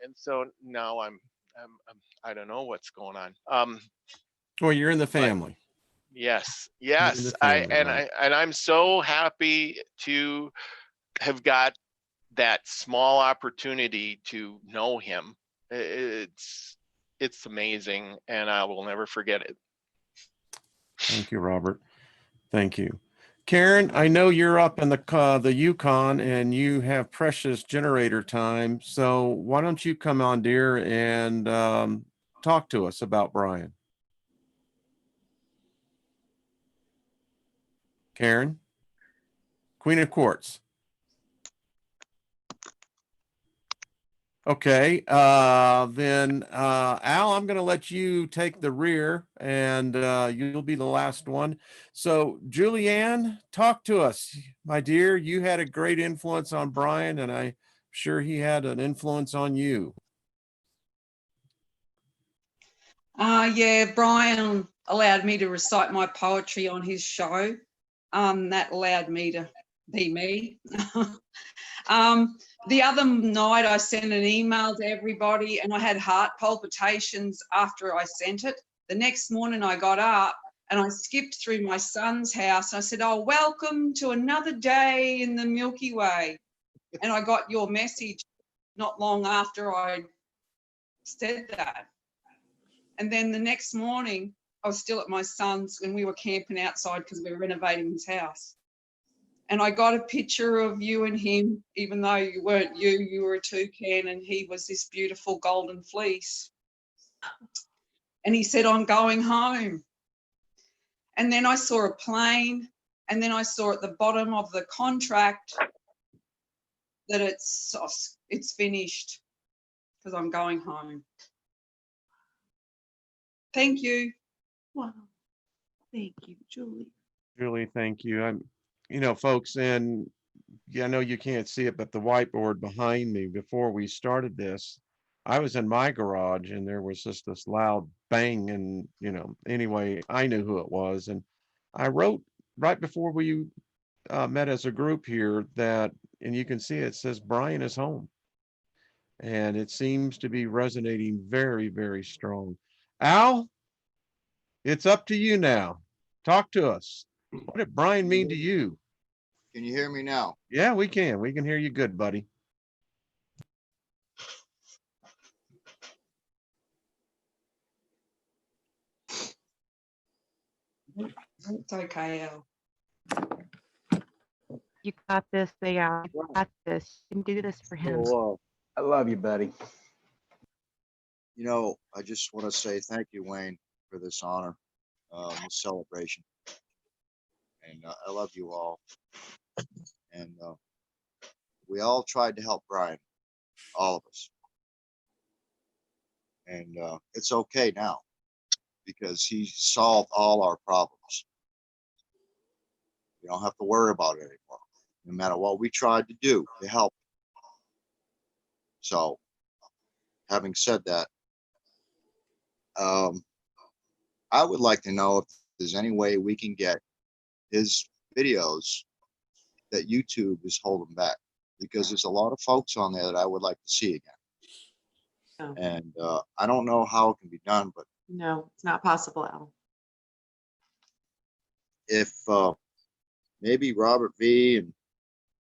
and so now I don't know what's going on. Well, you're in the family. Yes. Family, I'm so happy to have got that small opportunity to know him. It's amazing, and I will never forget it. Thank you, Robert. Thank you. Karen, I know you're up in the Yukon and you have precious generator time. So why don't you come on, dear, and talk to us about Brian. Karen, Queen of Quartz. Okay, then Al, I'm going to let you take the rear, and you'll be the last one. So, Julianne, talk to us, my dear. You had a great influence on Brian, and I'm sure he had an influence on you. Yeah, Brian allowed me to recite my poetry on his show. That allowed me to be me. The other night I sent an email to everybody and I had heart palpitations after I sent it. The next morning I got up and I skipped through my son's house. And I said, oh, welcome to another day in the Milky Way. And I got your message not long after I said that. And then the next morning I was still at my son's and we were camping outside because we were renovating his house. And I got a picture of you and him, even though you weren't you were a toucan and he was this beautiful golden fleece. And he said, I'm going home. And then I saw a plane, and then I saw at the bottom of the contract that it's finished because I'm going home. Thank you. Wow. Thank you, Julie. Julie, thank you. You know, folks, and yeah, I know you can't see it, but the whiteboard behind me, before we started this, I was in my garage and there was just this loud bang. And, you know, anyway, I knew who it was. And I wrote right before we met as a group here that, and you can see it says Brian is home. And it seems to be resonating very, very strong. Al, it's up to you now. Talk to us. What did Brian mean to you? Can you hear me now? Yeah, we can. We can hear you good, buddy. It's okay, Al. You got this, Al. You got this. You can do this for him. So, I love you, buddy. you know, I just want to say thank you, Wayne, for this honor, this celebration. And I love you all. And we all tried to help Brian, all of us. And it's okay now because he solved all our problems. You don't have to worry about it anymore, no matter what we tried to do to help. So, having said that, I would like to know if there's any way we can get his videos that YouTube is holding back, because there's a lot of folks on there that I would like to see again. Oh. And I don't know how it can be done, but No, it's not possible, Al. if maybe Robert V and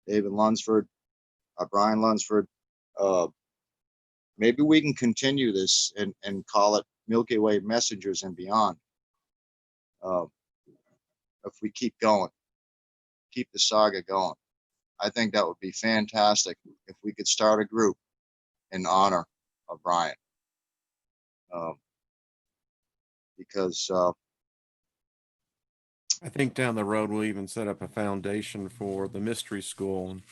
David Lunsford, Brian Lunsford, maybe we can continue this and call it Milky Way Messengers and Beyond. If we keep going, keep the saga going. I think that would be fantastic if we could start a group in honor of Brian. Because I think down the road, we'll even set up a foundation for the mystery school. And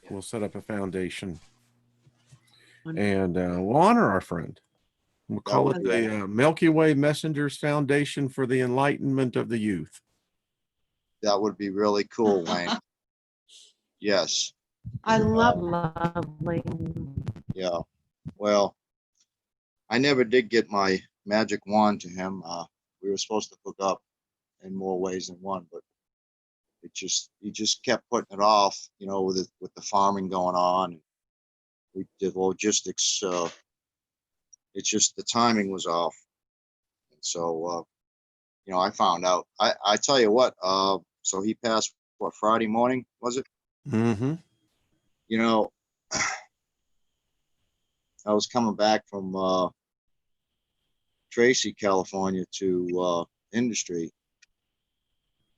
we'll set up a foundation and we'll honor our friend. We'll call it the Milky Way Messengers Foundation for the Enlightenment of the Youth. that would be really cool, Wayne. Yes. I love Lovely. Yeah. Well, I never did get my magic wand to him. We were supposed to hook up in more ways than one, but he just kept putting it off, you know, with the farming going on. We did logistics. It's just the timing was off. And so, you know, I found out. I tell you what, so he passed, what, Friday morning, was it? Mm-hmm. You know, I was coming back from Tracy, California to industry.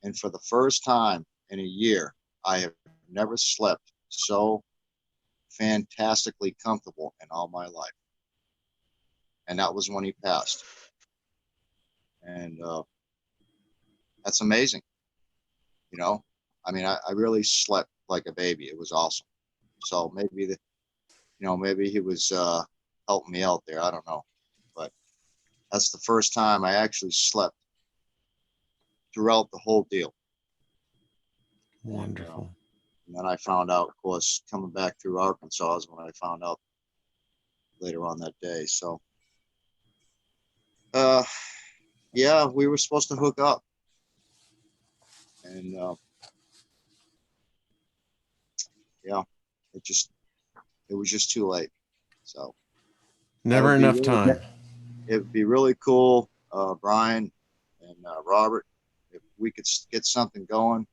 And for the first time in a year, I have never slept so fantastically comfortable in all my life. and that was when he passed. And that's amazing. You know, I mean, I really slept like a baby. It was awesome. So maybe maybe he was helping me out there. I don't know, but that's the first time I actually slept throughout the whole deal. Wonderful. And then I found out, of course, coming back through Arkansas is when I found out later on that day. So, yeah, we were supposed to hook up, and yeah, it was just too late. So Never enough time. It'd be really cool, Brian and Robert, if we could get something going,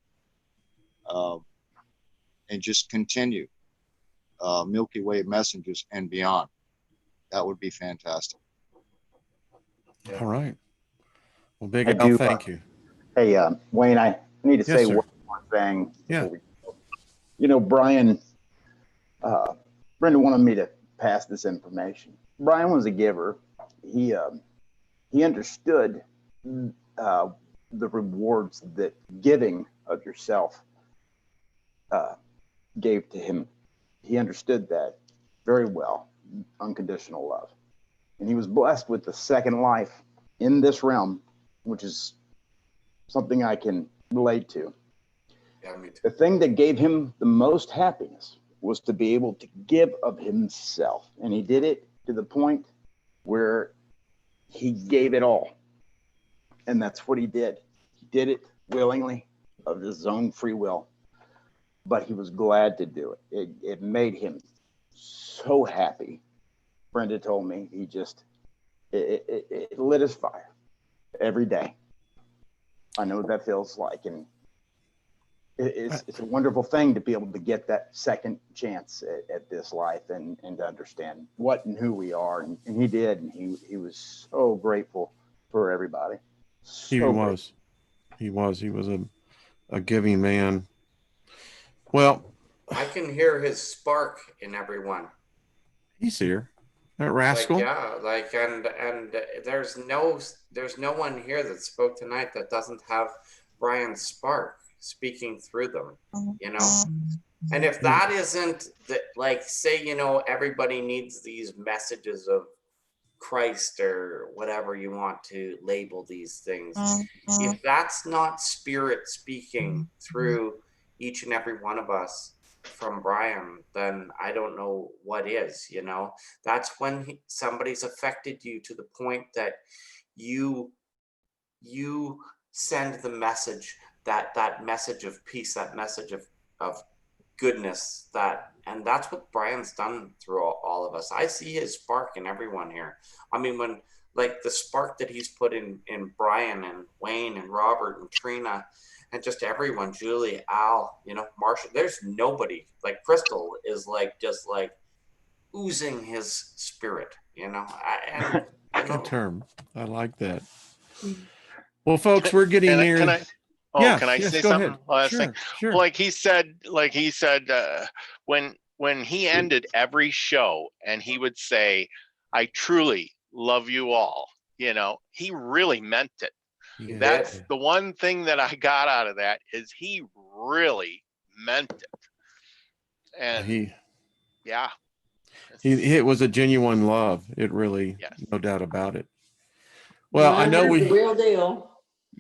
and just continue Milky Way Messengers and beyond. That would be fantastic. All right. Well, Big I Al, do, thank you. Hey, Wayne, I need to Yes, say sir. one more thing. Yeah. before we go. You know, Brian, Brenda wanted me to pass this information. Brian was a giver. He understood the rewards that giving of yourself gave to him. He understood that very well, unconditional love. And he was blessed with the second life in this realm, which is something I can relate to. Yeah, me too. The thing that gave him the most happiness was to be able to give of himself. And he did it to the point where he gave it all. And that's what he did. He did it willingly, of his own free will. But he was glad to do it. It made him so happy. Brenda told me it lit his fire every day. I know what that feels like. And it's a wonderful thing to be able to get that second chance at this life and to understand what and who we are. And he did. And he was so grateful for everybody. So He was. He was a giving man. Well, I can hear his spark in everyone. he's here. That rascal. Like, yeah, like, and there's no one here that spoke tonight that doesn't have Brian's spark speaking through them, you know? And if that isn't that, like, say, you know, everybody needs these messages of Christ or whatever you want to label these things. If that's not spirit speaking through each and every one of us from Brian, then I don't know what is, you know. That's when somebody's affected you to the point that you send the message, that message of peace, that message of goodness, and that's what Brian's done through all of us. I see his spark in everyone here. I mean, when, like, the spark that he's put in Brian and Wayne and Robert and Trina and just everyone, Julie, Al, you know, Marsha, there's nobody, like Crystal is like just like oozing his spirit, you know. Good term. I like that. Well, folks, we're getting near. Can I? Oh, yes, can I yes, say go something? ahead. Last Sure, thing. sure. Like he said, when he ended every show and he would say, "I truly love you all," you know, he really meant it. Yeah. That's the one thing that I got out of that, is he really meant it. And yeah, it was a genuine love. It really, yes. No doubt about it. Well, I know The real deal.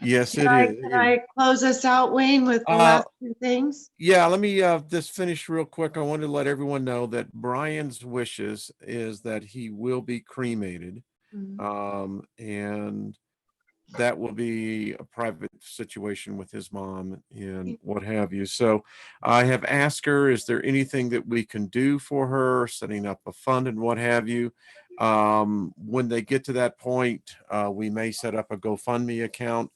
Yes, Can I close us out, Wayne, with the last two things? Yeah, let me just finish real quick. I wanted to let everyone know that Brian's wishes is that he will be cremated. And that will be a private situation with his mom and what have you. So I have asked her, is there anything that we can do for her, setting up a fund and what have you? When they get to that point, we may set up a GoFundMe account,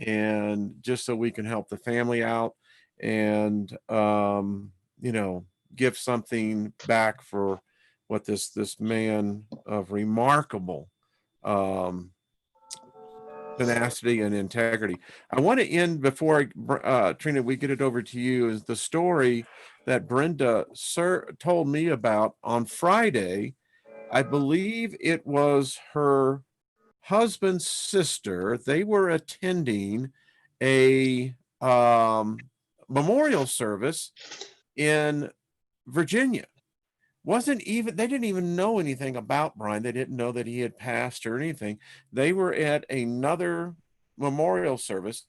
and just so we can help the family out and, you know, give something back for what this man of remarkable, tenacity and integrity. I want to end before Trina, we get it over to you, is the story that Brenda told me about on Friday I believe it was her husband's sister. They were attending a memorial service in Virginia. They didn't even know anything about Brian. They didn't know that he had passed or anything. They were at another memorial service.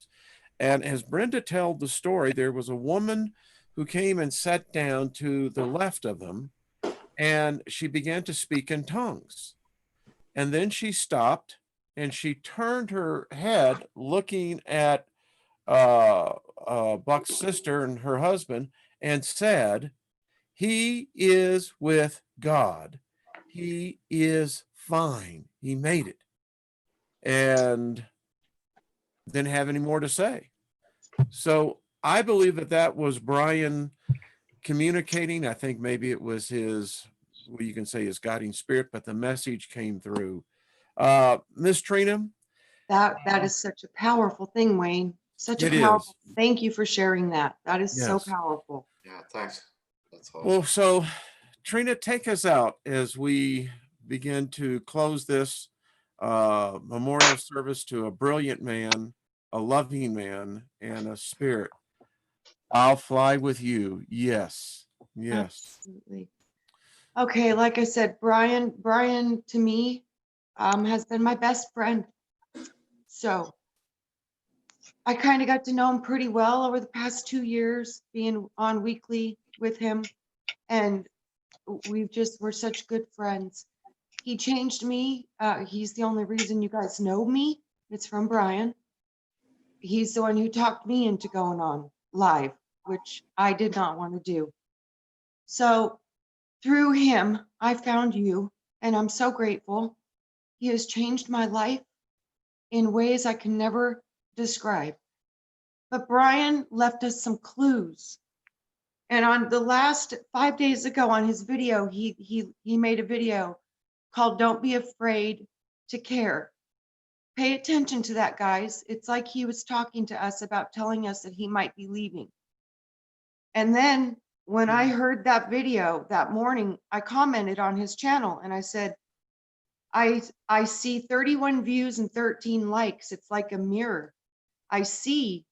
And as Brenda told the story, there was a woman who came and sat down to the left of them, and she began to speak in tongues. And then she stopped and she turned her head looking at Buck's sister and her husband and said, "He is with God. He is fine. He made it." And didn't have any more to say. So I believe that that was Brian communicating. I think maybe it was his, well, you can say his guiding spirit, but the message came through. Miss Trina? That is such a powerful thing, Wayne. Such a It powerful. is. Thank you for sharing that. That is so Yes. powerful. Yeah, thanks. That's all. Well, so Trina, take us out as we begin to close this memorial service to a brilliant man, a loving man, and a spirit. I'll fly with you. Yes. Yes. Absolutely. Okay, like I said, Brian to me has been my best friend. So I kind of got to know him pretty well over the past 2 years, being on weekly with him. And we're such good friends. He changed me. He's the only reason you guys know me. It's from Brian. He's the one who talked me into going on live, which I did not want to do. So through him, I found you, and I'm so grateful. He has changed my life in ways I can never describe. But Brian left us some clues. And on the last 5 days ago on his video, he made a video called "Don't Be Afraid to Care." Pay attention to that, guys. It's like he was talking to us about telling us that he might be leaving. And then when I heard that video that morning, I commented on his channel and I said, I see 31 views and 13 likes. It's like a mirror. I see,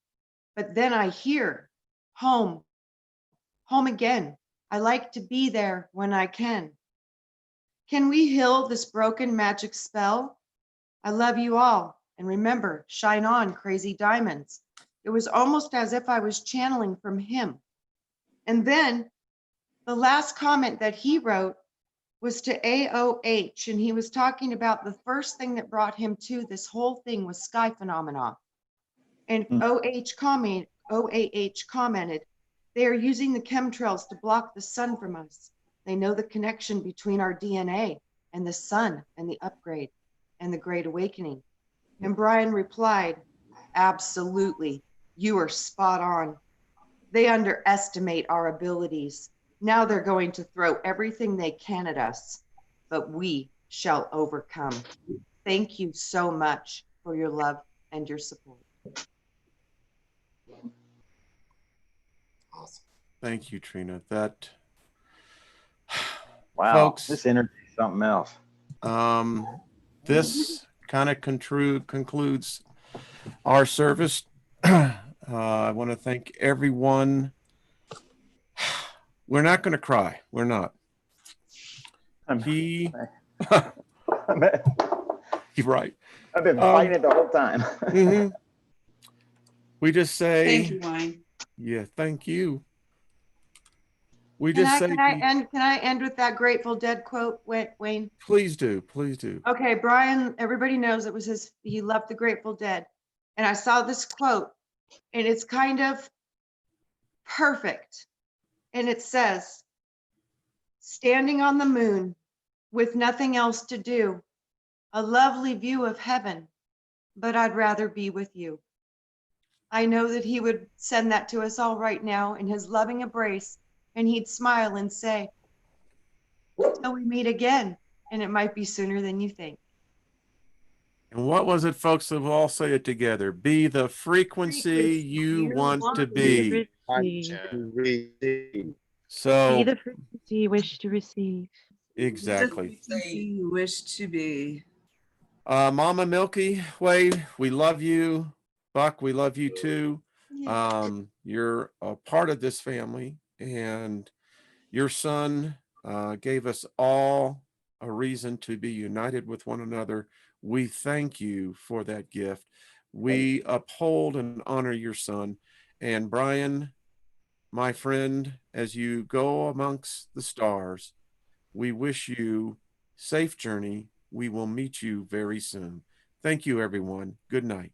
but then I hear home again. I like to be there when I can. Can we heal this broken magic spell? I love you all. And remember, shine on, crazy diamonds. It was almost as if I was channeling from him. And then the last comment that he wrote was to AOH, and he was talking about the first thing that brought him to this whole thing was sky phenomena. And OAH commented, "They are using the chemtrails to block the sun from us. They know the connection between our DNA and the sun and the upgrade and the Great Awakening." And Brian replied, "Absolutely, you are spot on. They underestimate our abilities. Now they're going to throw everything they can at us, but we shall overcome." Thank you so much for your love and your support. Awesome. Thank you, Trina. That Wow, folks, this energy is something else. this kind of concludes our service. I want to thank everyone. We're not going to cry. We're not. You're right. I've been fighting it the whole time. Mm-hmm. We just say, Thank you, Wayne. Yeah, thank you. We Can just say, I end with that Grateful Dead quote, Wayne? Please do, please do. Okay, Brian, everybody knows it was he loved the Grateful Dead. And I saw this quote, and it's kind of perfect. And it says, "Standing on the moon with nothing else to do, a lovely view of heaven, but I'd rather be with you." I know that he would send that to us all right now in his loving embrace, and he'd smile and say, "Till we meet again, and it might be sooner than you think." And what was it, folks? We'll all say it together. Be the frequency you want to be. Be So the frequency you wish to receive. Exactly. Consistency you wish to be. Mama Milky Way, we love you. Buck, we love you too. You're a part of this family, and your son gave us all a reason to be united with one another. We thank you for that gift. We uphold and honor your son. And Brian, my friend, as you go amongst the stars, we wish you safe journey. We will meet you very soon. Thank you, everyone. Good night.